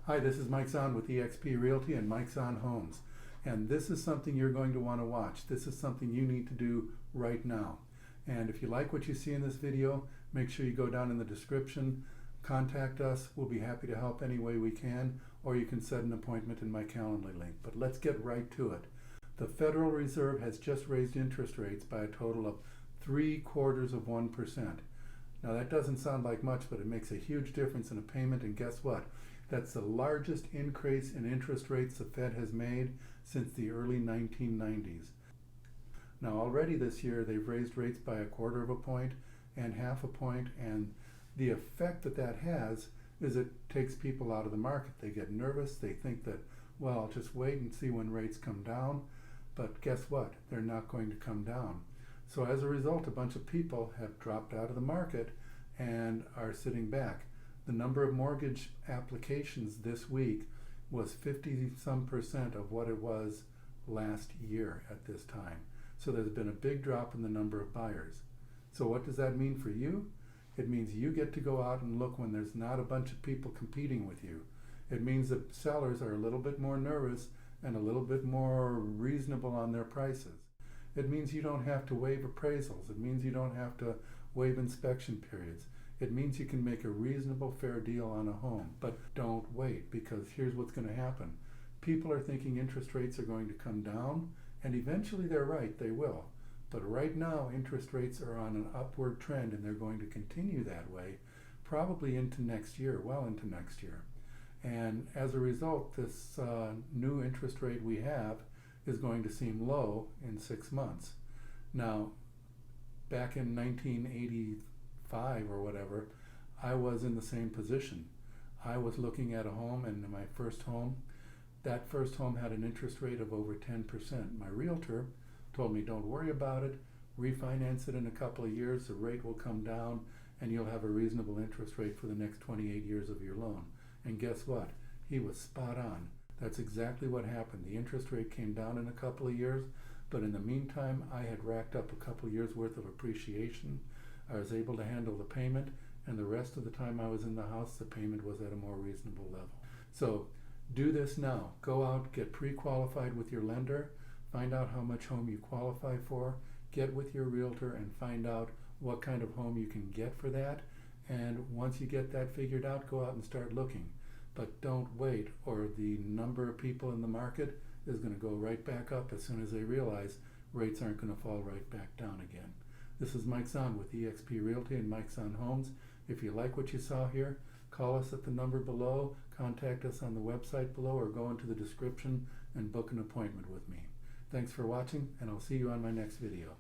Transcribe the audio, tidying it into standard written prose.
Hi, this is Mike Zahn with eXp Realty and Mike Zahn Homes. And this is something you're going to want to watch. This is something you need to do right now. And if you like what you see in this video, make sure you go down in the description, contact us. We'll be happy to help any way we can, or you can set an appointment in my Calendly link. But let's get right to it. The Federal Reserve has just raised interest rates by a total of 0.75%. Now that doesn't sound like much, but it makes a huge difference in a payment, and guess what? That's the largest increase in interest rates the Fed has made since the early 1990s. Now already this year they've raised rates by 1/4 point and 1/2 point, and the effect that that has is it takes people out of the market. They get nervous, they think that, well, I'll just wait and see when rates come down, but guess what? They're not going to come down. So as a result, a bunch of people have dropped out of the market and are sitting back. The number of mortgage applications this week was 50-some% of what it was last year at this time. So there's been a big drop in the number of buyers. So what does that mean for you? It means you get to go out and look when there's not a bunch of people competing with you. It means that sellers are a little bit more nervous and a little bit more reasonable on their prices. It means you don't have to waive appraisals. It means you don't have to waive inspection periods. It means you can make a reasonable, fair deal on a home. But don't wait, because here's what's going to happen. People are thinking interest rates are going to come down, and eventually they're right, they will. But right now, interest rates are on an upward trend, and they're going to continue that way, probably into next year, well into next year. And as a result, this new interest rate we have is going to seem low in 6 months. Now, back in 1985 or whatever, I was in the same position. I was looking at a home, and my first home, that first home had an interest rate of over 10%. My realtor told me, don't worry about it, refinance it in a couple of years, the rate will come down, and you'll have a reasonable interest rate for the next 28 years of your loan. And guess what? He was spot on. That's exactly what happened. The interest rate came down in a couple of years, but in the meantime, I had racked up a couple of years worth of appreciation. I was able to handle the payment, and the rest of the time I was in the house, the payment was at a more reasonable level. So do this now. Go out, get pre-qualified with your lender, find out how much home you qualify for, get with your realtor and find out what kind of home you can get for that. And once you get that figured out, go out and start looking. But don't wait, or the number of people in the market is going to go right back up as soon as they realize rates aren't going to fall right back down again. This is Mike Zahn with eXp Realty and Mike Zahn Homes. If you like what you saw here, call us at the number below, contact us on the website below, or go into the description and book an appointment with me. Thanks for watching, and I'll see you on my next video.